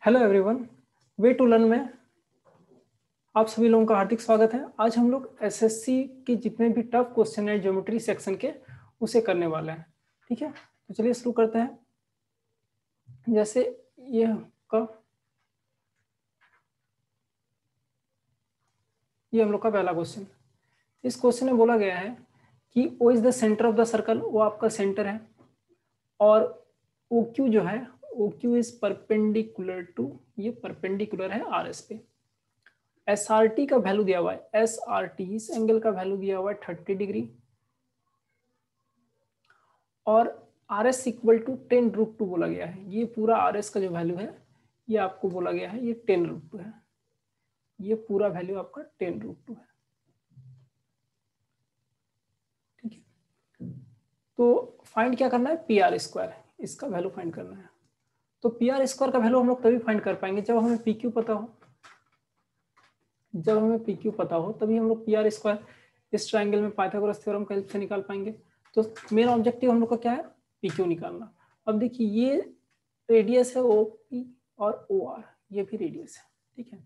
Hello everyone, way to learn में आप सभी लोगों का हार्दिक स्वागत है। आज हम लोग एसएससी के जितने भी टफ क्वेश्चन है ज्योमेट्री सेक्शन के उसे करने वाले हैं। ठीक है, तो चलिए शुरू करते हैं। जैसे ये हम लोग का पहला क्वेश्चन। इस क्वेश्चन में बोला गया है कि O is the centre of the circle, वो आपका सेंटर है, और ओ क्यू जो है, O Q is perpendicular to, ये परपेंडिकुलर है आर एस पे। एस आर टी का वैल्यू दिया हुआ है, एस आर टी इस एंगल का वैल्यू दिया हुआ है 30 डिग्री, और आर एस इक्वल टू 10√2 बोला गया है। ये पूरा आर एस का जो वैल्यू है ये आपको बोला गया है, ये 10√2 है। ये पूरा वैल्यू आपका 10√2 है। ठीक है, तो फाइंड क्या करना है, पी आर स्क्वायर, इसका वैल्यू फाइंड करना है। तो पी आर स्क्वायर का वैल्यू हम लोग तभी फाइंड कर पाएंगे जब हमें पी क्यू पता हो। जब हमें पी क्यू पता हो तभी हम लोग पी आर स्क्वायर इस ट्राइंगल में पाइथागोरस थ्योरम का हेल्प से निकाल पाएंगे। तो मेन ऑब्जेक्टिव हम लोग का क्या है, पी क्यू निकालना। अब देखिए ये रेडियस है ओ पी और ओ आर, ये भी रेडियस है। ठीक है,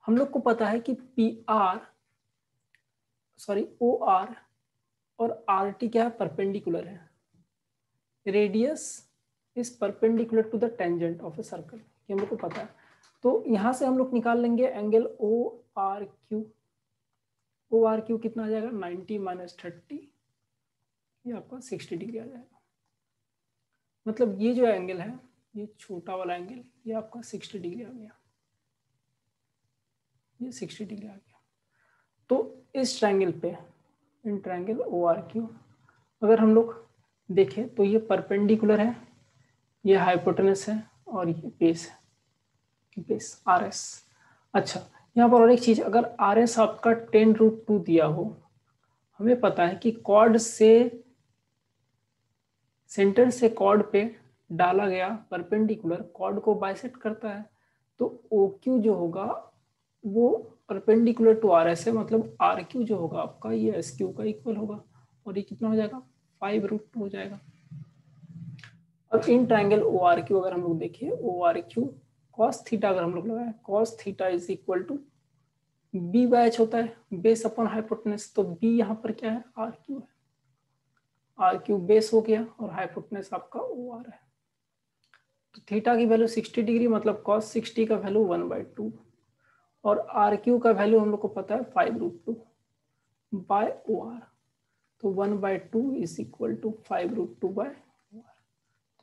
हम लोग को पता है कि पी आर ओ आर और आर टी क्या है, परपेंडिकुलर है। Radius is perpendicular to the tangent of a circle, ये हम लोग को पता है। तो यहां से हम लोग निकाल लेंगे angle O R Q. O R Q कितना आ जाएगा, 90 - 30, ये आपका 60 डिग्री आ जाएगा। मतलब ये जो एंगल है, ये छोटा वाला एंगल, ये आपका 60 डिग्री आ गया, ये 60 डिग्री आ गया। तो इस ट्रायंगल पे, in triangle O R Q, अगर हम लोग देखें तो ये परपेंडिकुलर है, ये हाइपोटेनस है, और ये बेस है, बेस आर एस। अच्छा, यहाँ पर और एक चीज, अगर आर एस आपका 10√2 दिया हो, हमें पता है कि कॉर्ड से, सेंटर से कॉर्ड पे डाला गया परपेंडिकुलर कॉर्ड को बाइसेक्ट करता है। तो ओ क्यू जो होगा वो परपेंडिकुलर टू आर एस है, मतलब आर क्यू जो होगा आपका ये एस क्यू का इक्वल होगा, और ये कितना हो जाएगा, 5√2 हो जाएगा। अब in triangle O R Q अगर हम लोग देखिए, O R Q cos theta अगर हम लोग लगाए, cos theta is equal to B by H होता है, बेस अपॉन हाइपोटेनस। तो बी यहाँ पर क्या है, आर क्यू है, आर क्यू बेस हो गया, और हाइपोटेनस आपका ओ आर है। तो थीटा की वैल्यू 60 डिग्री, मतलब कॉस 60 का वैल्यू 1/2, और आर क्यू का वैल्यू हम लोग को पता है 5√2 बाय ओ आर। तो 1/2 is equal to 5√2 by O R.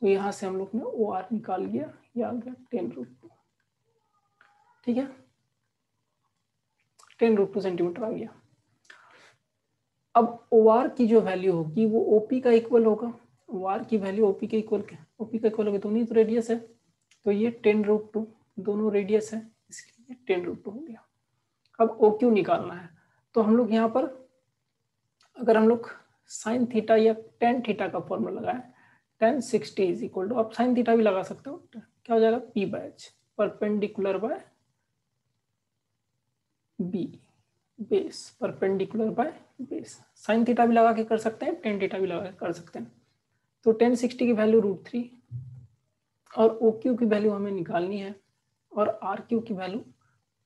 तो यहाँ से हम लोग ने ओ आर निकाल लिया, ये आ गया 10√2। ठीक है, 10√2 सेंटीमीटर आ गया। अब ओ आर की जो वैल्यू होगी वो ओपी का इक्वल होगा। ओ आर की वैल्यू ओपी के इक्वल, ओपी का इक्वल होगी, तो नहीं तो रेडियस है, तो ये 10√2, दोनों रेडियस है, इसलिए 10√2 हो गया। अब ओ क्यू निकालना है, तो हम लोग यहाँ पर अगर हम लोग साइन थीटा या टेन थीटा का फॉर्मूला लगाए, टेन 60 इज इक्वल टू, आप साइन थीटा भी लगा सकते हो, क्या हो जाएगा, P by H, perpendicular by B, base, perpendicular by base. Sine theta भी लगा के कर सकते हैं, टेन थीटा भी लगा के कर सकते हैं। तो 1060 की वैल्यू √3, और ओ क्यू की वैल्यू हमें निकालनी है, और आर क्यू की वैल्यू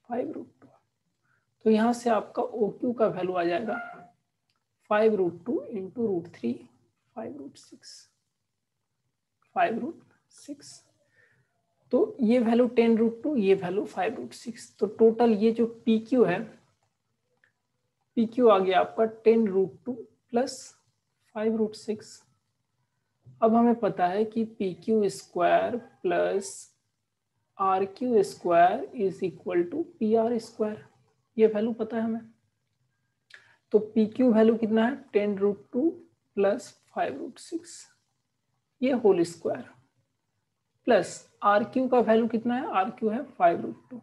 5√2। तो यहाँ से आपका ओ क्यू का वैल्यू आ जाएगा 5√2 इंटू √3, 5√6, 5√6। तो ये वैल्यू 10√2, ये वैल्यू 5√6। तो टोटल ये जो पी क्यू है, पी क्यू आ गया आपका 10√2 प्लस 5√6। अब हमें पता है कि P Q square plus R Q square is equal to P R square, ये वैल्यू पता है हमें। तो पी क्यू वैल्यू कितना है, 10√2 प्लस 5√6, ये whole square, plus R Q का वैल्यू कितना है, आर क्यू है 5√2,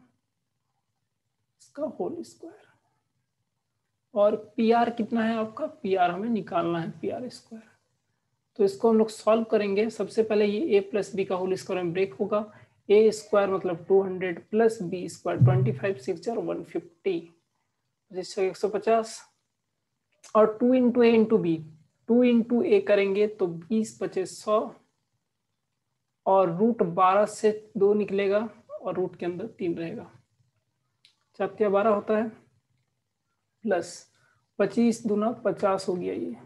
इसका होल स्क्वायर, और पी आर कितना है आपका, पी आर हमें निकालना है, पी आर स्क्वायर। तो इसको हम लोग सॉल्व करेंगे। सबसे पहले ये a प्लस बी का होल स्क्वायर में ब्रेक होगा, ए स्क्वायर मतलब 200 प्लस बी स्क्वायर 25, 6 और 150, 150, और 2 इंटू ए इंटू बी, 2 इंटू ए करेंगे तो 20 × 25 = 100, और √12 से 2 निकलेगा, और रूट के अंदर 3 रहेगा। 4×12 होता है प्लस 25 दूना 50 हो गया ये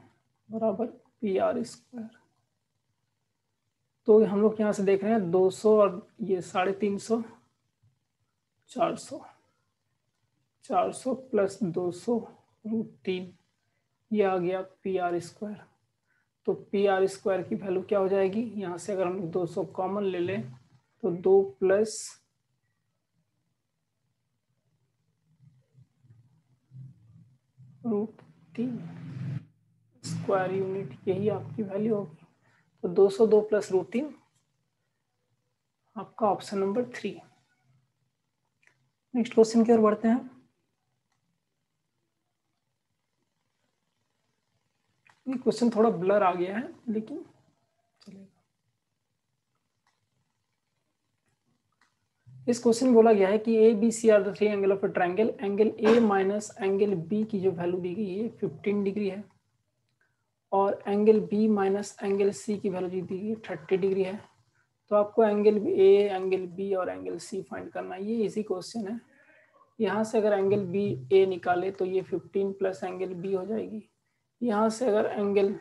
बराबर PR²। तो हम लोग यहाँ से देख रहे हैं 200 और ये 350, 400, 400 प्लस 200√3 ये आ गया PR²। तो PR² की वैल्यू क्या हो जाएगी, यहाँ से अगर हम 200 कॉमन ले लें तो 2 प्लस √3 स्क्वायर यूनिट, यही आपकी वैल्यू होगी। तो 202 प्लस √3 आपका ऑप्शन नंबर 3। नेक्स्ट क्वेश्चन की ओर बढ़ते हैं। ये क्वेश्चन थोड़ा ब्लर आ गया है लेकिन चलेगा। इस क्वेश्चन में बोला गया है कि A B C are the 3 angle of a triangle. Angle A minus angle B की जो वैल्यू दी गई है 15 डिग्री है और angle B minus angle C की वैल्यू दी गई है 30 डिग्री है। तो आपको एंगल ए, एंगल बी और एंगल सी फाइंड करना है। ये इजी क्वेश्चन है। यहाँ से अगर एंगल बी ए निकाले तो ये 15 प्लस एंगल बी हो जाएगी। यहाँ से अगर एंगल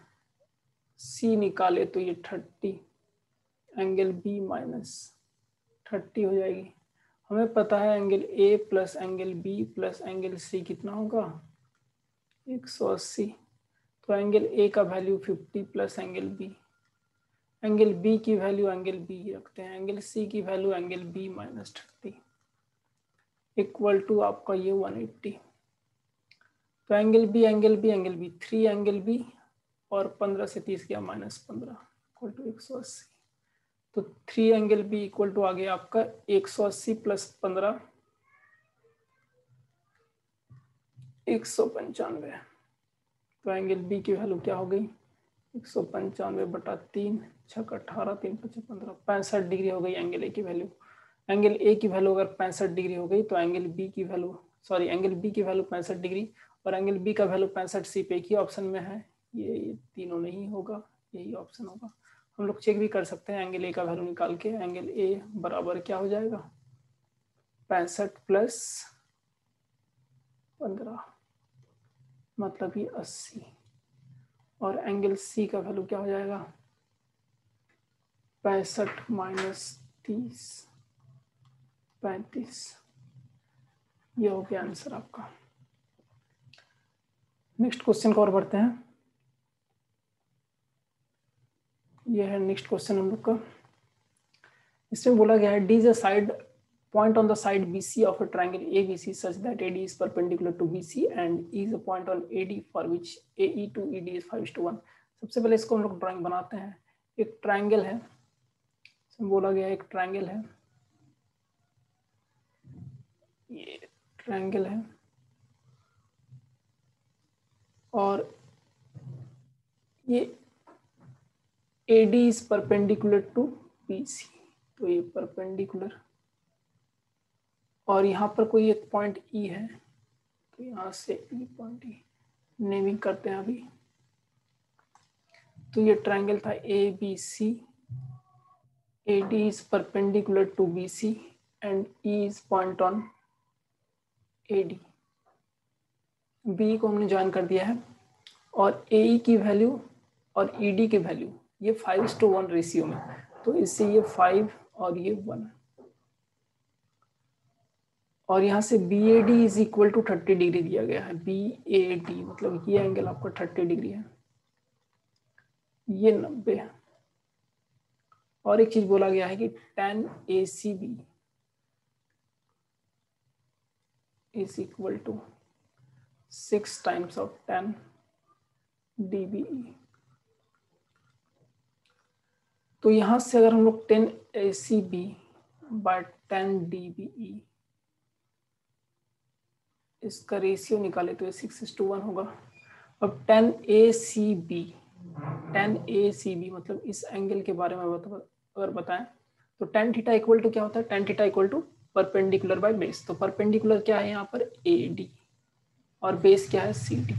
सी निकाले तो ये 30 एंगल बी माइनस 30 हो जाएगी। हमें पता है angle A plus angle B plus angle C कितना होगा 180। तो एंगल ए का value 50 plus angle B, angle B की वैल्यू एंगल बी ही रखते हैं, एंगल सी की value angle B minus 30 equal to आपका ये 180। तो एंगल बी 3 एंगल बी और 15 से 30 गया -15 इक्वल टू 180। तो 3 एंगल बी इक्वल टू आ गया आपका 180 प्लस 15 195। तो एंगल बी की वैल्यू क्या हो गई 195/3 6 18 3 5 15 65 डिग्री हो गई एंगल ए की वैल्यू। एंगल ए की वैल्यू अगर 65 डिग्री हो गई तो एंगल बी की वैल्यू एंगल बी की वैल्यू 65 डिग्री और एंगल बी का वैल्यू 65 सी पे एक ही ऑप्शन में है। ये तीनों नहीं होगा, यही ऑप्शन होगा। हम लोग चेक भी कर सकते हैं एंगल ए का वैल्यू निकाल के। एंगल ए बराबर क्या हो जाएगा 65 प्लस 15 मतलब ये 80 और एंगल सी का वैल्यू क्या हो जाएगा 65 माइनस 30 35। ये हो गया आंसर आपका। नेक्स्ट क्वेश्चन को और बढ़ते हैं। ये है नेक्स्ट क्वेश्चन हम लोग का। इसमें बोला गया है D is a side point on the side BC of a triangle ABC such that AD is perpendicular to BC and E is a point on AD for which AE to ED is 5:1। सबसे पहले इसको हम लोग drawing बनाते हैं। एक triangle है, इसमें बोला गया एक ट्राइंगल है, ये ट्राइंगल है और ये AD is perpendicular to BC। तो ये परपेंडिकुलर और यहाँ पर कोई एक पॉइंट E है, तो यहाँ से E पॉइंट E नेमिंग करते हैं अभी। तो ये ट्रायंगल था ABC, AD is perpendicular to BC and E is point on AD। B को हमने ज्वाइन कर दिया है और AE की वैल्यू और ED की वैल्यू ये 5:1 रेशियो में, तो इससे ये 5 और ये 1 और यहाँ से BAD is equal to 30 degree दिया गया है। BAD मतलब ये एंगल आपका 30 डिग्री है, ये 90 है। और एक चीज बोला गया है कि tan ACB is equal to 6 times of tan DBE। तो यहां से अगर हम लोग 10 ACB बाय 10 DBE इसका रेशियो निकाले तो ये 6:1 होगा। अब 10 ACB मतलब इस एंगल के बारे में अगर बताएं तो tan थीटा इक्वल टू क्या होता है, tan theta equal to perpendicular by base. तो परपेंडिकुलर क्या है यहाँ पर AD और बेस क्या है CD।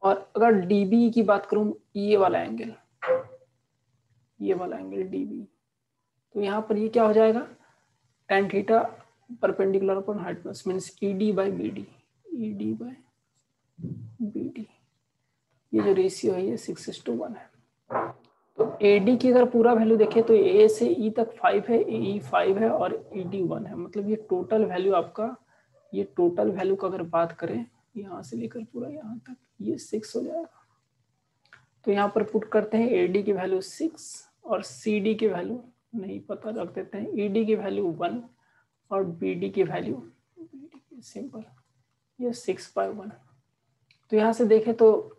और अगर DBE की बात करूं ये वाला एंगल DB, तो यहाँ पर ये क्या हो जाएगा tan theta perpendicular upon hypotenuse means ED by BD, ED by BD, ये जो रेशियो है ये 6:1 है। तो AD की अगर पूरा वैल्यू देखें तो A से E तक 5 है, AE 5 है और ED 1 है। मतलब ये टोटल वैल्यू आपका, ये टोटल वैल्यू का अगर बात करें यहाँ से लेकर पूरा यहाँ तक ये 6 हो जाएगा। तो यहाँ पर पुट करते हैं AD की वैल्यू 6 और CD की वैल्यू नहीं पता, रख देते हैं ED की वैल्यू 1 और BD की वैल्यू सिंपल ये 6/1। तो यहाँ से देखें तो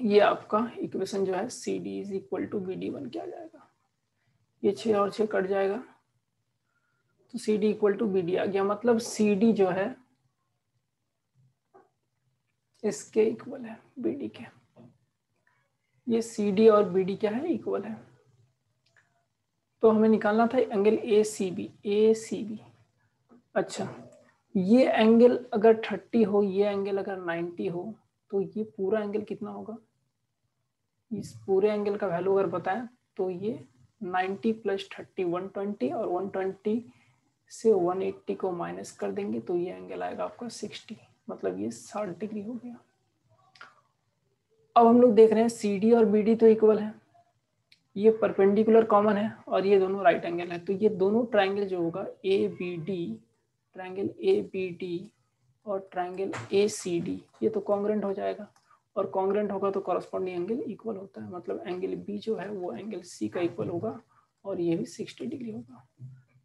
ये आपका इक्वेशन जो है CD is equal to BD बन के आ जाएगा। ये 6 और 6 कट जाएगा तो CD इक्वल टू BD आ गया। मतलब CD जो है इसके इक्वल है BD के। ये CD और BD क्या है, इक्वल है। तो हमें निकालना था एंगल ACB। अच्छा, ये एंगल अगर 30 हो, ये एंगल अगर 90 हो, तो ये पूरा एंगल कितना होगा? इस पूरे एंगल का वैल्यू अगर बताएं तो ये 90 + 30 120 और 120 से 180 को माइनस कर देंगे तो ये एंगल आएगा आपका 60, मतलब ये 60 डिग्री हो गया। अब हम लोग देख रहे हैं CD और BD तो इक्वल है, ये परपेंडिकुलर कॉमन है और ये दोनों राइट एंगल है। तो ये दोनों ट्रायंगल जो होगा ABD, ट्रायंगल ABD और ट्रायंगल ACD ये तो कॉन्ग्रुएंट हो जाएगा और कॉन्ग्रुएंट होगा तो कॉरस्पॉन्डिंग एंगल इक्वल होता है। मतलब एंगल B जो है वो एंगल C का इक्वल होगा और ये भी 60 डिग्री होगा।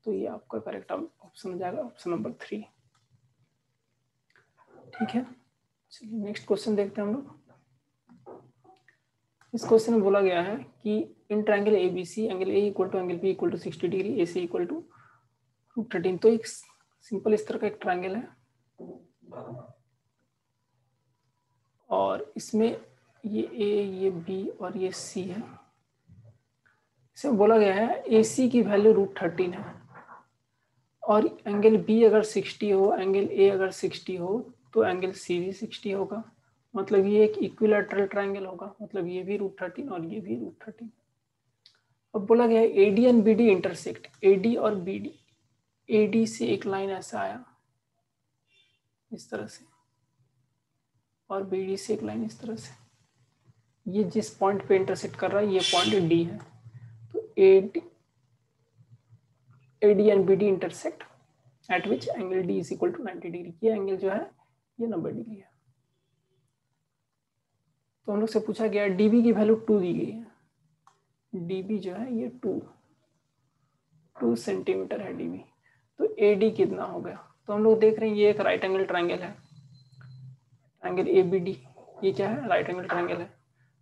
तो ये आपका करेक्ट ऑप्शन हो जाएगा, ऑप्शन नंबर 3। ठीक है, चलिए नेक्स्ट क्वेश्चन देखते हैं हम लोग। इस क्वेश्चन में बोला गया है कि in triangle ABC angle A equal to angle B equal to 60 degree, AC equal to √13। तो एक सिंपल इस तरह का एक ट्रायंगल है और इसमें ये A, ये B और ये C है। इसमें बोला गया है AC की वैल्यू √13 है और एंगल B अगर 60 हो, एंगल A अगर 60 हो तो एंगल C भी 60 होगा। मतलब ये एक इक्विलैटरल ट्रायंगल होगा, मतलब ये भी √13 और ये भी √13। अब बोला गया है AD and BD intersect, AD और BD, AD से एक लाइन ऐसा आया इस तरह से और BD से एक लाइन इस तरह से, ये जिस पॉइंट पे इंटरसेक्ट कर रहा है ये पॉइंट D है। तो AD and BD intersect at which angle D is equal to 90 degree. ये एंगल जो है ये 90 डिग्री है। तो हम लोग से पूछा गया DB की वैल्यू 2 दी गई है। DB जो है ये 2 सेंटीमीटर है DB। तो AD कितना हो गया? तो हम लोग देख रहे हैं ये एक राइट एंगल ट्रायंगल है, ट्रायंगल ABD, ये क्या है? राइट एंगल ट्रायंगल है।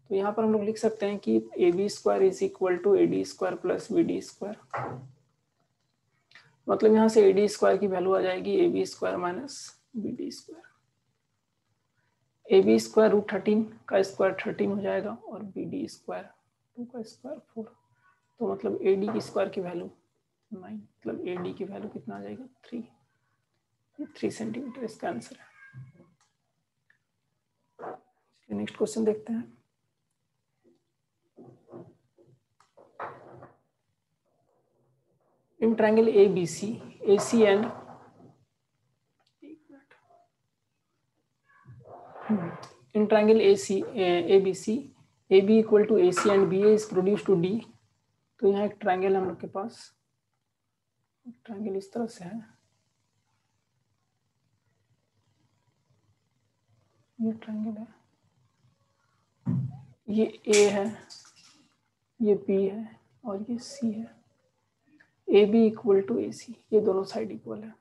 तो यहाँ पर हम लोग लिख सकते हैं कि AB² is equal to AD² plus BD²। मतलब यहाँ से AD² की वैल्यू आ जाएगी AB² माइनस BD²। AB² √13 का स्क्वायर 13 हो जाएगा और BD² 2 का स्क्वायर 4। तो मतलब AD की स्क्वायर की वैल्यू 9, मतलब AD की वैल्यू कितना आ जाएगा 3। ये 3 सेंटीमीटर इसका आंसर है। नेक्स्ट क्वेश्चन देखते हैं। In triangle ABC, AC and in triangle ABC, AB equal to AC and BA is produce to D। तो यहाँ एक ट्रायंगल हम लोग के पास, ट्रायंगल इस तरह से है, ये ट्रायंगल है, ये A है, ये B है और ये C है। AB इक्वल टू AC, ये दोनों साइड इक्वल है।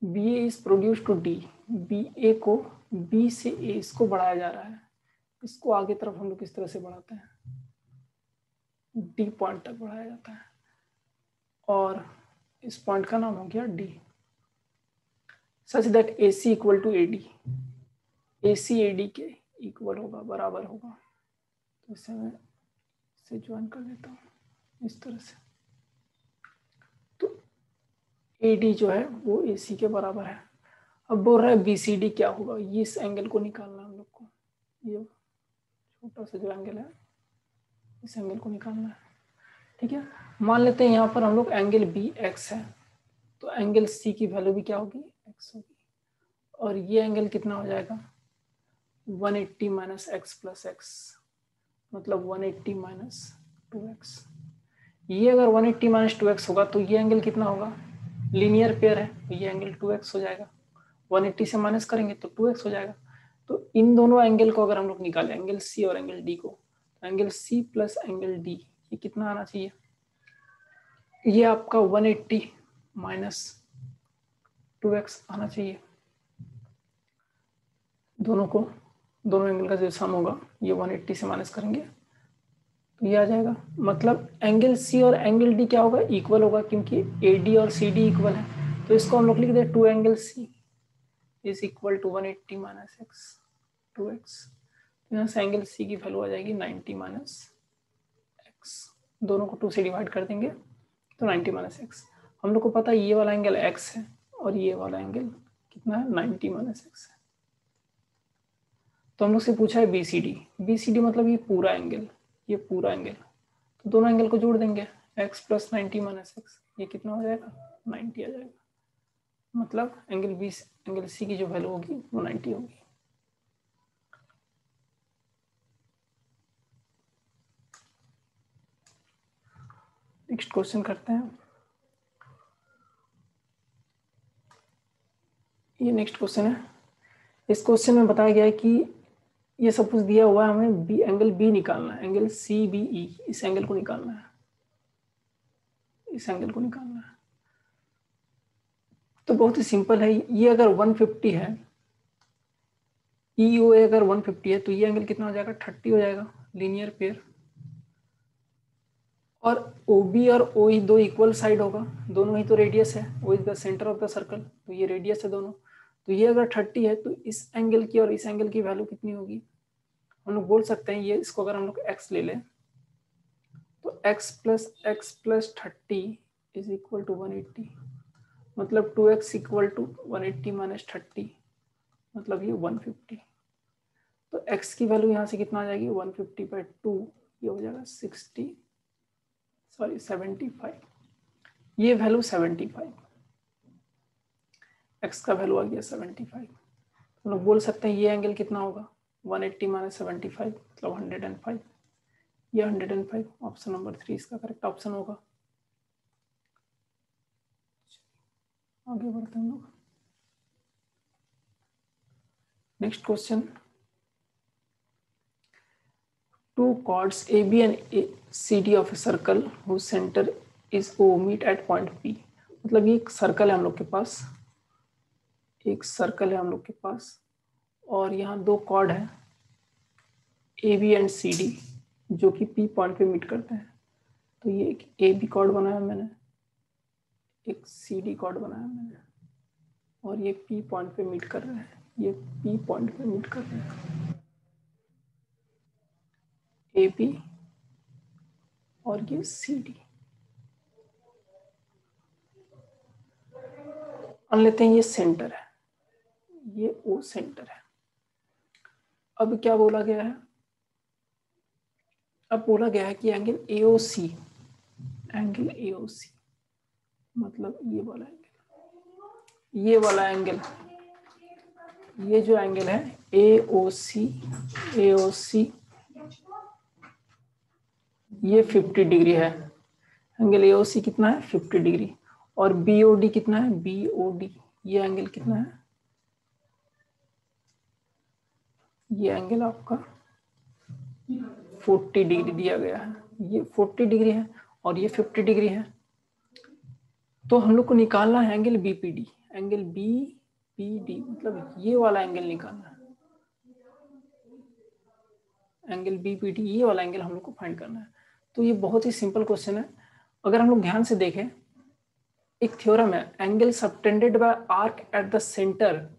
BA is produce to D, BA को B से A इसको बढ़ाया जा रहा है। इसको आगे तरफ हम लोग किस तरह से बढ़ाते हैं? D पॉइंट तक बढ़ाया जाता है और इस पॉइंट का नाम हो गया D, such that AC equal to AD, AC AD के इक्वल होगा, बराबर होगा। तो इसे मैं इसे ज्वाइन कर देता हूँ इस तरह से। तो AD जो है वो AC के बराबर है। अब बोल रहा है BCD क्या होगा? ये इस एंगल को निकालना है हम लोग को, ये छोटा सा जो एंगल है इस एंगल को निकालना है। ठीक है। मान लेते हैं यहाँ पर हम लोग एंगल बी एक्स है, तो एंगल सी की वैल्यू भी क्या होगी, एक्स होगी, और ये एंगल कितना हो जाएगा 180 माइनस एक्स प्लस एक्स, मतलब 180 माइनस 2x। ये अगर 180 माइनस 2x होगा तो ये एंगल कितना होगा, लीनियर पेयर है, तो ये एंगल 2x हो जाएगा, 180 से माइनस करेंगे तो 2x हो जाएगा। तो इन दोनों एंगल को अगर हम लोग निकालें, एंगल सी और एंगल डी को, तो angle C plus angle D ये कितना आना चाहिए, ये आपका 180 माइनस 2x आना चाहिए। दोनों एंगल का जो सम होगा ये 180 से माइनस करेंगे तो ये आ जाएगा, मतलब एंगल सी और एंगल डी क्या होगा, इक्वल होगा, क्योंकि ए डी और सी डी इक्वल है। तो इसको हम लोग लिख दें 2 angle C is equal to 180 minus x 2x। यहाँ से एंगल सी की वैल्यू आ जाएगी 90 माइनस एक्स, दोनों को 2 से डिवाइड कर देंगे तो 90 माइनस एक्स। हम लोग को पता है ये वाला एंगल एक्स है और ये वाला एंगल कितना है 90 माइनस एक्स है। तो हम लोग से पूछा है बीसीडी, बीसीडी मतलब ये पूरा एंगल, ये पूरा एंगल, तो दोनों एंगल को जोड़ देंगे, x प्लस 90 माइनस एक्स, ये कितना हो जाएगा 90 आ जाएगा, मतलब एंगल सी की जो वैल्यू होगी वो 90 होगी। नेक्स्ट क्वेश्चन करते हैं। ये नेक्स्ट क्वेश्चन है। इस क्वेश्चन में बताया गया है कि ये सब कुछ दिया हुआ है, हमें बी एंगल बी निकालना है, एंगल सी बी ई, इस एंगल को निकालना है, इस एंगल को निकालना है। तो बहुत ही सिंपल है, ये अगर 150 है, ई ओ ए अगर 150 है तो ये एंगल कितना हो जाएगा 30 हो जाएगा, लीनियर पेयर। और ओ बी और ओ ई दो इक्वल साइड होगा, दोनों ही तो रेडियस है, O is the centre of the circle, तो ये रेडियस है दोनों। तो ये अगर 30 है तो इस एंगल की और इस एंगल की वैल्यू कितनी होगी, हम लोग बोल सकते हैं, ये इसको अगर हम लोग x ले लें तो x plus 30 is equal to 180, मतलब 2x इक्वल टू 180 माइनस 30, मतलब ये 150। तो x की वैल्यू यहाँ से कितना आ जाएगी 150/2, ये हो जाएगा 75, ये वैल्यू 75, x का वैल्यू आ गया 75। हम लोग बोल सकते हैं ये एंगल कितना होगा 180 माइनस 75 मतलब 105, ये 105, ऑप्शन नंबर 3 इसका करेक्ट ऑप्शन होगा। आगे बढ़ते हैं हम लोग। Next question, two chords AB and CD of a circle whose center is O meet at point P। मतलब ये एक सर्कल है हम लोग के पास, एक सर्कल है हम लोग के पास, और यहाँ दो कॉर्ड है AB एंड CD जो कि P पॉइंट पे मीट करते हैं। तो ये एक AB कॉर्ड बनाया मैंने, एक CD कॉर्ड बनाया मैंने, और ये P पॉइंट पे मीट कर रहे हैं, ये P पॉइंट पे मीट कर रहे हैं, AB और ये CD। मान लेते हैं ये सेंटर है, ये O सेंटर है। अब क्या बोला गया है, अब बोला गया है कि एंगल AOC, एंगल AOC मतलब ये वाला एंगल, ये वाला एंगल, ये जो एंगल है AOC, AOC ये 50 डिग्री है, एंगल AOC कितना है 50 डिग्री, और BOD कितना है BOD, ये एंगल कितना है, ये एंगल आपका 40 डिग्री दिया गया है, ये 40 डिग्री है और ये 50 डिग्री है। तो हम लोग को निकालना है एंगल BPD, एंगल BPD मतलब ये वाला एंगल निकालना है, एंगल BPD ये वाला एंगल हम लोग को फाइंड करना है। तो ये बहुत ही सिंपल क्वेश्चन है। अगर हम लोग ध्यान से देखें, एक थ्योरम है, angle subtended bye arc at the centre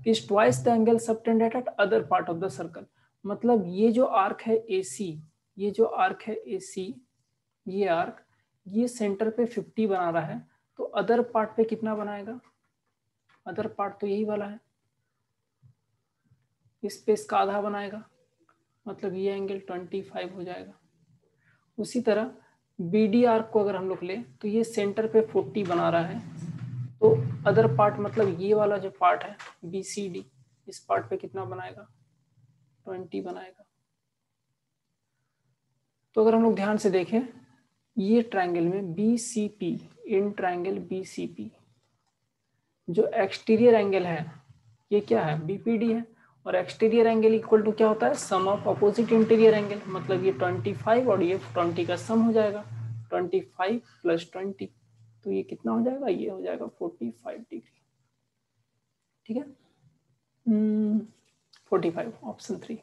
is twice the angle subtended at other part of the circle. मतलब ये जो आर्क है AC, ये जो आर्क है AC, ये आर्क, ये सेंटर पे 50 बना रहा है, तो अदर पार्ट पे कितना बनाएगा, अदर पार्ट तो यही वाला है, इस पे इसका आधा बनाएगा, मतलब ये एंगल 25 हो जाएगा। उसी तरह BD आर्क को अगर हम लोग ले तो ये सेंटर पे 40 बना रहा है, तो अदर पार्ट मतलब ये वाला जो पार्ट है BCD, इस पार्ट पे कितना बनाएगा, 20 बनाएगा। तो अगर हम लोग ध्यान से देखें ये ट्रायंगल में BCP, इन ट्रायंगल BCP जो एक्सटीरियर एंगल है ये क्या है, BPD है, और एक्सटीरियर एंगल इक्वल टू क्या होता है, सम ऑफ अपोजिट इंटीरियर एंगल, मतलब ये 25 और ये 20 का सम हो जाएगा, 25 + 20, तो ये कितना हो जाएगा, ये हो जाएगा 45 डिग्री। ठीक है, 45, ऑप्शन 3।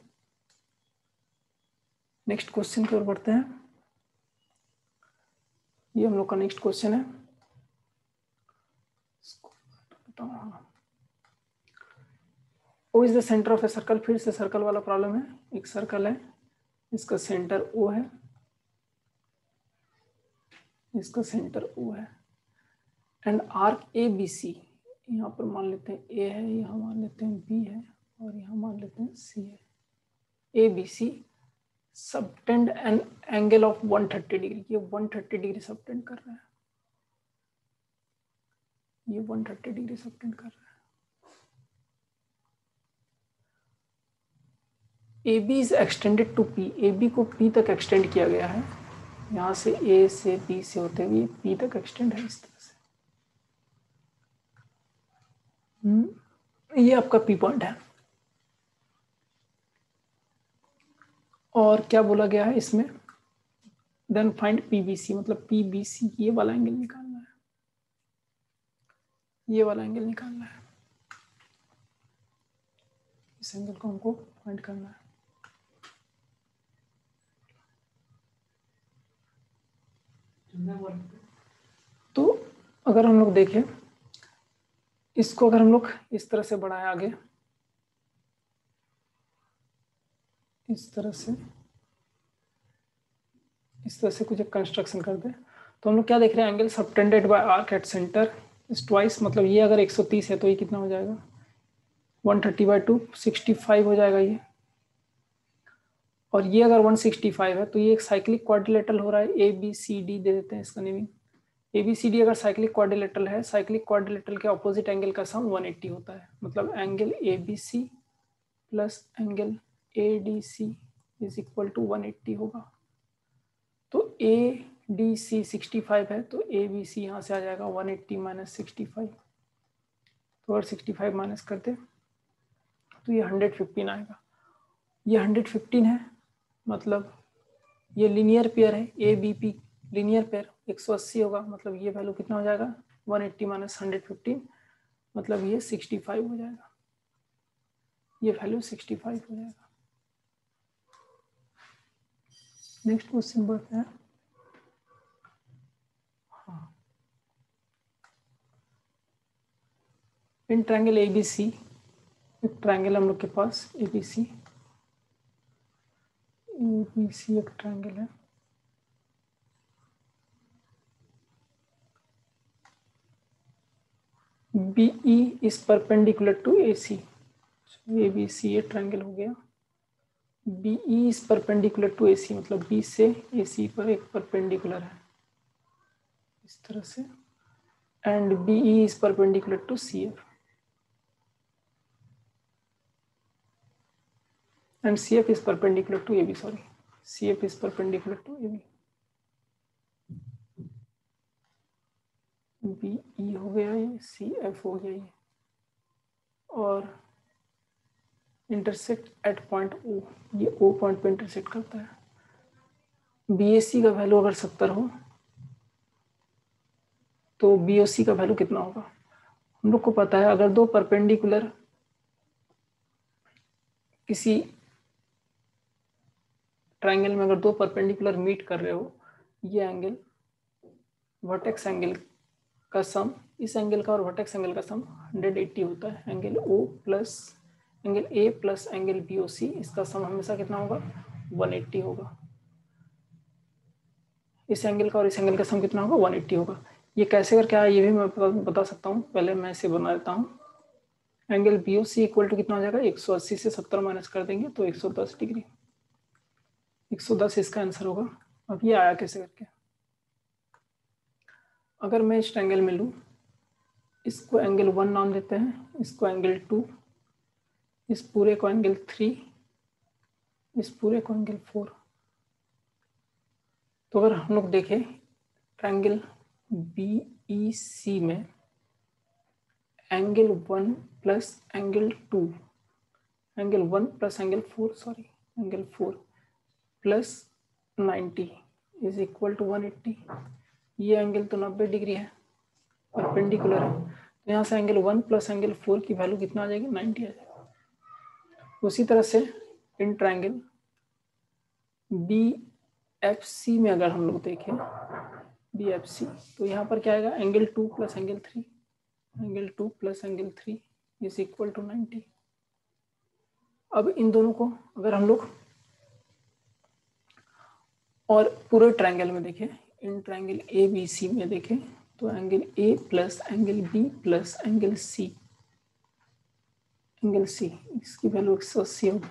नेक्स्ट क्वेश्चन की ओर बढ़ते हैं। ये हम लोग का नेक्स्ट क्वेश्चन है। O is the centre of a circle, फिर से सर्कल वाला प्रॉब्लम है। एक सर्कल है, इसका सेंटर O है, इसका सेंटर O है, एंड आर्क ABC, यहाँ पर मान लेते हैं A है, यहाँ मान लेते हैं B है, और यहाँ मान लेते हैं C है। ABC subtend an angle of 130 degree, ये 130 डिग्री सबटेंड कर रहा है, ये 130 डिग्री सबटेंड कर रहा है। AB is extended to P, AB को P तक एक्सटेंड किया गया है, यहाँ से A से B से होते हुए P तक एक्सटेंड है इस तरह से। ये आपका P पॉइंट है, और क्या बोला गया है इसमें, देन फाइंड PBC, मतलब PBC ये वाला एंगल निकालना है, ये वाला एंगल निकालना है, इस एंगल को हमको फाइंड करना है। तो अगर हम लोग देखें इसको, अगर हम लोग इस तरह से बढ़ाएं आगे, इस तरह से कुछ एक कंस्ट्रक्शन कर दे, तो हम लोग क्या देख रहे हैं, angle subtended bye arc at centre is twice, मतलब ये अगर 130 है तो ये कितना हो जाएगा, 130/2 65 हो जाएगा ये, और ये अगर 165 है तो ये एक साइक्लिक क्वाड्रिलेटरल हो रहा है, ABCD दे देते हैं इसका नेमिंग। ABCD अगर साइक्लिक क्वाड्रिलेटरल है, साइक्लिक क्वाड्रिलेटरल के ऑपोजिट एंगल का सम 180 होता है, मतलब angle ABC plus angle ADC is equal to 180 होगा। तो ADC 65 है, तो ABC यहाँ से आ जाएगा 180 - 65, तो अगर 65 माइनस करते तो ये 115 आएगा, ये 115 है, मतलब ये लीनियर पेयर है, ABP लीनियर पेयर 180 होगा, मतलब ये वैल्यू कितना हो जाएगा, 180 - 115, मतलब ये 65 हो जाएगा, ये वैल्यू 65 हो जाएगा। नेक्स्ट क्वेश्चन बढ़ते हैं। हाँ, इन ट्रायंगल ABC, एक ट्रायंगल हम लोग के पास ABC एक ट्रायंगल है, BE is perpendicular to AC, ABC ये ट्रायंगल हो गया, BE is perpendicular to AC, मतलब B से AC पर एक परपेंडिकुलर है इस तरह से, and BE is perpendicular to CF, and CF is perpendicular to AB, sorry, CF is perpendicular to AB। BE हो गया ये, CF हो गया ये, और इंटरसेक्ट एट पॉइंट O, ये O पॉइंट पे इंटरसेक्ट करता है। BAC का वैल्यू अगर 70 हो तो BOC का वैल्यू कितना होगा, हम लोग को पता है अगर दो परपेंडिकुलर किसी ट्रायंगल में अगर दो परपेंडिकुलर मीट कर रहे हो, ये एंगल वर्टेक्स एंगल का सम, इस एंगल का और वर्टेक्स एंगल का सम 180 होता है, angle O plus angle A plus angle BOC, इसका सम हमेशा कितना होगा, 180 होगा। इस एंगल का और इस एंगल का सम कितना होगा, 180 होगा। ये कैसे करके आया ये भी मैं बता सकता हूँ, पहले मैं इसे बना देता हूँ। एंगल BOC इक्वल टू कितना हो जाएगा, 180 से 70 माइनस कर देंगे तो 110 डिग्री, 110 इसका आंसर होगा। अब ये आया कैसे करके, अगर मैं इस ट्रायंगल में लूँ, इसको एंगल 1 नाम देते हैं, इसको एंगल 2, इस पूरे को एंगल 3, इस पूरे को एंगल 4। तो अगर हम लोग देखें ट्रायंगल BEC में angle 1 plus angle 2, angle 1 plus angle 4, sorry angle 4 plus 90 is equal to 180। ये एंगल तो 90 डिग्री है, परपेंडिकुलर है। तो यहाँ से एंगल 1 प्लस एंगल 4 की वैल्यू कितना आ जाएगी, 90 आ जाएगा। उसी तरह से इन ट्रायंगल BFC में अगर हम लोग देखें BFC, तो यहाँ पर क्या आएगा, angle 2 plus angle 3, angle 2 plus angle 3 is equal to 90। अब इन दोनों को अगर हम लोग और पूरे ट्रायंगल में देखें, इन ट्रायंगल ABC में देखें, तो angle A plus angle B plus angle C, angle C इसकी वैल्यू 180 होगी।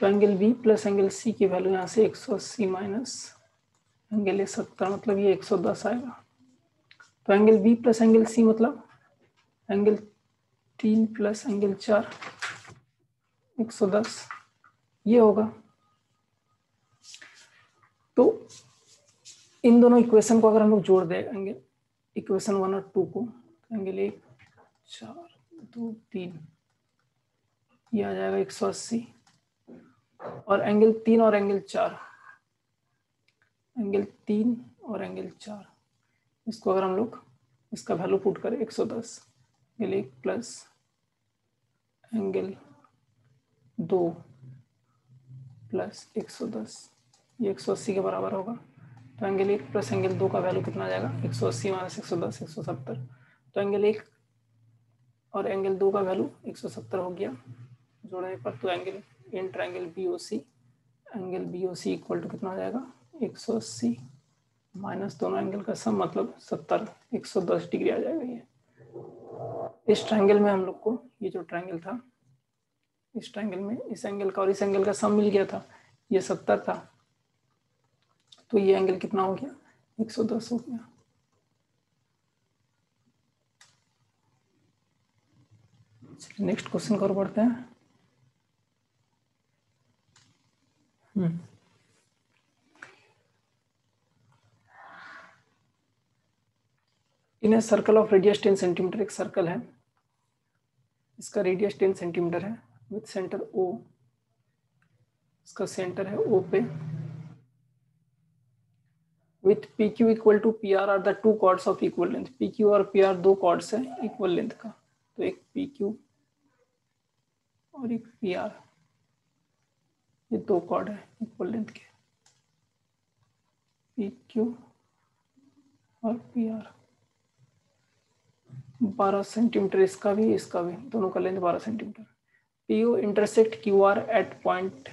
तो angle B plus angle C की वैल्यू यहाँ से 180 माइनस एंगल 70, मतलब ये 110 आएगा। तो angle B plus angle C मतलब एंगल 3 प्लस एंगल 4 110 ये होगा। तो इन दोनों इक्वेशन को अगर हम लोग जोड़ देंगे, इक्वेशन 1 और 2 को, एंगल 1 4 2 3 ये आ जाएगा 180, और एंगल 3 और एंगल 4, एंगल 3 और एंगल 4, इसको अगर हम लोग इसका वैल्यू पुट करें 110, एंगल 1 प्लस एंगल 2 प्लस 110 ये 180 के बराबर होगा। तो एंगल 1 प्लस एंगल 2 का वैल्यू कितना आ जाएगा, 180 माइनस 110 170। तो एंगल 1 और एंगल 2 का वैल्यू 170 हो गया जोड़ने पर। तो angle in triangle BOC, angle BOC equal to कितना हो जाएगा, 180 माइनस दोनों एंगल का सम मतलब 70, 110 डिग्री आ जाएगा। ये इस ट्रायंगल में हम लोग को ये जो ट्रायंगल था, इस ट्रायंगल में इस एंगल का और इस एंगल का सम मिल गया था, ये 70 था, तो ये एंगल कितना हो गया, 110 हो गया। नेक्स्ट क्वेश्चन की ओर बढ़ते हैं। In a circle of radius 10 centimetre, एक सर्कल है, इसका रेडियस 10 सेंटीमीटर है, विथ सेंटर O, इसका सेंटर है O पे, with PQ equal to PR are the two chords of equal length. PQ और PR दो कॉर्ड्स है इक्वल लेंथ का, तो एक PQ और एक PR, ये दो कॉर्ड है इक्वल लेंथ के, PQ और PR। 12 सेंटीमीटर इसका भी दोनों का length 12 centimetre. PO intersect QR at point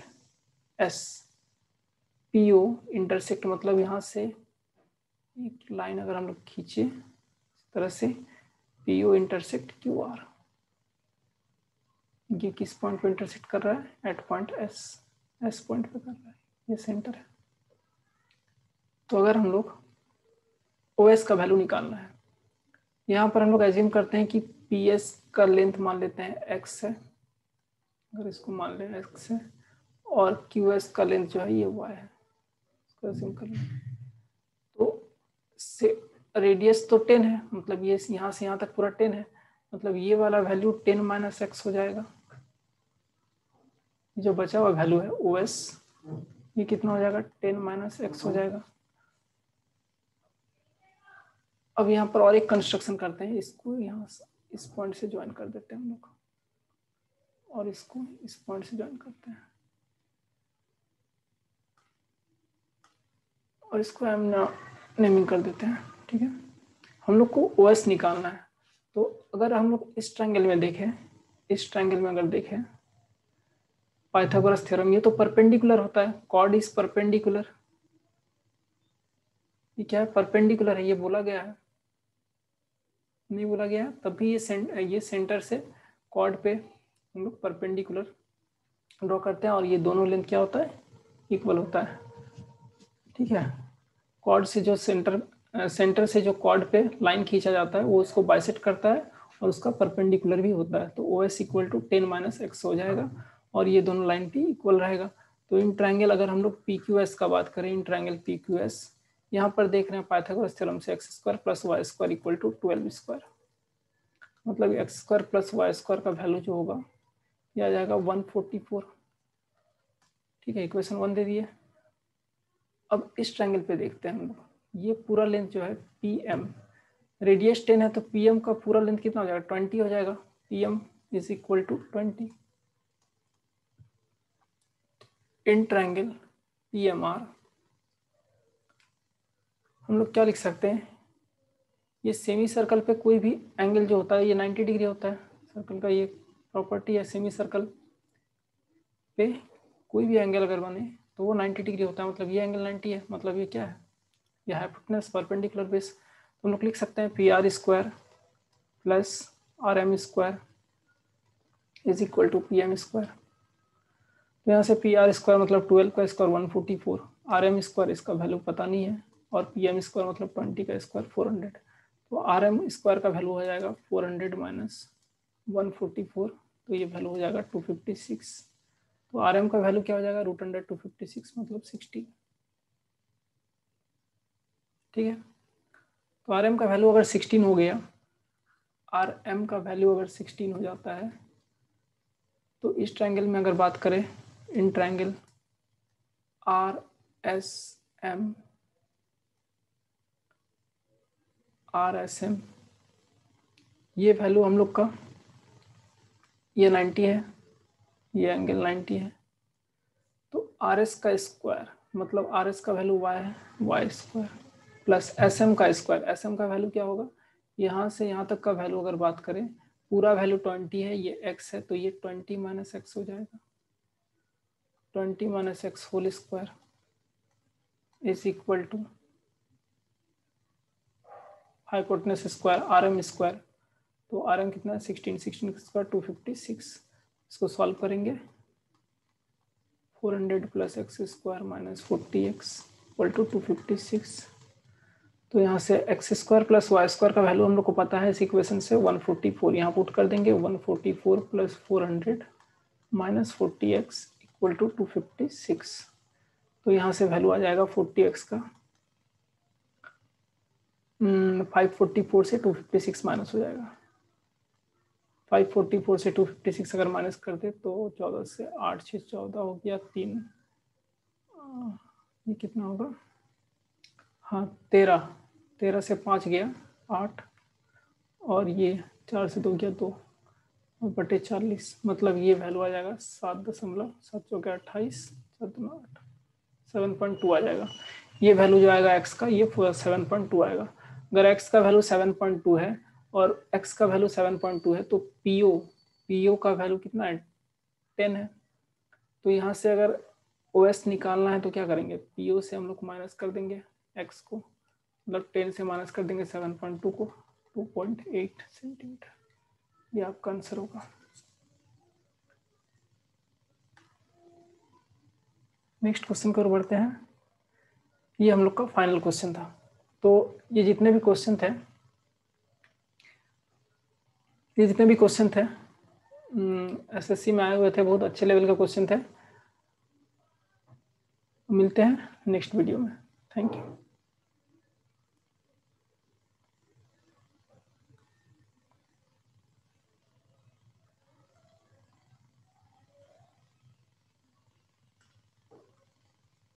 S। PO intersect मतलब यहाँ से एक लाइन अगर हम लोग खींचे इस तरह से, PO इंटरसेक्ट QR, ये किस पॉइंट पे इंटरसेक्ट कर रहा है, एट पॉइंट S पॉइंट पे कर रहा है, ये सेंटर है। तो अगर हम लोग OS का वैल्यू निकालना है, यहाँ पर हम लोग एज्यूम करते हैं कि PS का लेंथ मान लेते हैं X है, अगर इसको मान लें X है, और QS का लेंथ जो है ये Y है, इसको एज्यूम कर लें। तो से रेडियस तो 10 है, मतलब ये यहाँ से यहाँ तक पूरा 10 है, मतलब ये वाला वैल्यू 10 माइनस X हो जाएगा। जो बचा हुआ वैल्यू है OS, ये कितना हो जाएगा, 10 माइनस X हो जाएगा। अब यहाँ पर और एक कंस्ट्रक्शन करते हैं, इसको यहाँ इस पॉइंट से ज्वाइन कर देते हैं हम लोग, और इसको इस पॉइंट से ज्वाइन करते हैं, और इसको हम नेमिंग कर देते हैं। ठीक है, हम लोग को OS निकालना है। तो अगर हम लोग इस ट्रायंगल में देखें, इस ट्रायंगल में अगर देखें पाइथागोरस थ्योरम, ये तो परपेंडिकुलर होता है, कॉर्ड इज परपेंडिकुलर, ये क्या है, परपेंडिकुलर है, ये बोला गया है, नहीं बोला गया, तभी ये सेंटर से कॉर्ड पे हम लोग परपेंडिकुलर ड्रॉ करते हैं, और ये दोनों लेंथ क्या होता है, इक्वल होता है। ठीक है, कॉर्ड से जो सेंटर सेंटर से जो कॉर्ड पे लाइन खींचा जाता है वो उसको बाइसेक्ट करता है और उसका परपेंडिकुलर भी होता है। तो OS equal to 10 minus x हो जाएगा और ये दोनों लाइन भी इक्वल रहेगा। तो इन ट्रायंगल अगर हम लोग PQS का बात करें, इन ट्रायंगल PQS यहाँ पर देख रहे हैं पाइथागोरस थ्योरम से x square plus Y square equal to 12 square, मतलब X square plus Y square का वैल्यू जो होगा ये आ जाएगा 144। ठीक है, इक्वेशन 1 दे दिए। अब इस ट्रायंगल पे देखते हैं हम लोग, ये पूरा लेंथ जो है PM, रेडियस 10 है तो PM का पूरा लेंथ कितना हो जाएगा 20 हो जाएगा। PM is equal to 20 in triangle PMR। हम लोग क्या लिख सकते हैं, ये सेमी सर्कल पे कोई भी एंगल जो होता है ये 90 डिग्री होता है। सर्कल का ये प्रॉपर्टी है, सेमी सर्कल पे कोई भी एंगल अगर बने तो वो 90 डिग्री होता है, मतलब ये एंगल 90 है, मतलब ये क्या है, ये हाइपोटेनस परपेंडिकुलर बेस। तो हम लोग लिख सकते हैं PR square plus RM square is equal to PM square. तो यहाँ से PR स्क्वायर मतलब 12 का स्क्वायर 144, RM स्क्वायर इसका वैल्यू पता नहीं है, और PM स्क्वायर मतलब 20 का स्क्वायर 400। तो RM स्क्वायर का वैल्यू हो जाएगा 400 माइनस 144, तो ये वैल्यू हो जाएगा 256। तो RM का वैल्यू क्या हो जाएगा √256 मतलब 60। ठीक है, तो RM का वैल्यू अगर 16 हो गया, RM का वैल्यू अगर 16 हो जाता है तो इस ट्रायंगल में अगर बात करें, इन ट्रायंगल RSM ये वैल्यू हम लोग का ये 90 है, ये एंगल 90 है। तो RS का स्क्वायर मतलब RS का वैल्यू Y है, Y स्क्वायर प्लस SM का स्क्वायर, SM का वैल्यू क्या होगा, यहाँ से यहाँ तक का वैल्यू अगर बात करें पूरा वैल्यू 20 है, ये X है तो ये 20 माइनस X हो जाएगा, 20 minus X whole square is equal to hypotenuse square RM square. तो RM कितना है 16, 16 का स्क्वायर 256। इसको सॉल्व करेंगे 400 plus x square minus 40x equal to 256। तो यहाँ से x square plus Y square का वैल्यू हम लोग को पता है इस इक्वेशन से 144, यहाँ पुट कर देंगे 144 plus 400 minus 40x equal to 256। तो यहाँ से वैल्यू आ जाएगा 40x का 544 से 256 माइनस हो जाएगा। 544 से 256 अगर माइनस करते तो 14 से 8 6 14 हो गया 3, ये कितना होगा, हाँ 13 से 5 गया 8, और ये 4 से 2 गया 2 और बटे 40, मतलब ये वैल्यू आ जाएगा 7.7 चौके 28 7.8 7.2 आ जाएगा। ये वैल्यू जो आएगा x का ये 7.2 आएगा। अगर x का वैल्यू 7.2 है और x का वैल्यू 7.2 है तो PO का वैल्यू कितना है 10 है। तो यहाँ से अगर OS निकालना है तो क्या करेंगे, PO से हम लोग माइनस कर देंगे x को, मतलब 10 से माइनस कर देंगे 7.2 को, 2.8 सेंटीमीटर, ये आपका आंसर होगा। नेक्स्ट क्वेश्चन की ओर बढ़ते हैं। ये हम लोग का फाइनल क्वेश्चन था। तो ये जितने भी क्वेश्चन थे SSC में आए हुए थे, बहुत अच्छे लेवल के क्वेश्चन थे। मिलते हैं नेक्स्ट वीडियो में। Thank you.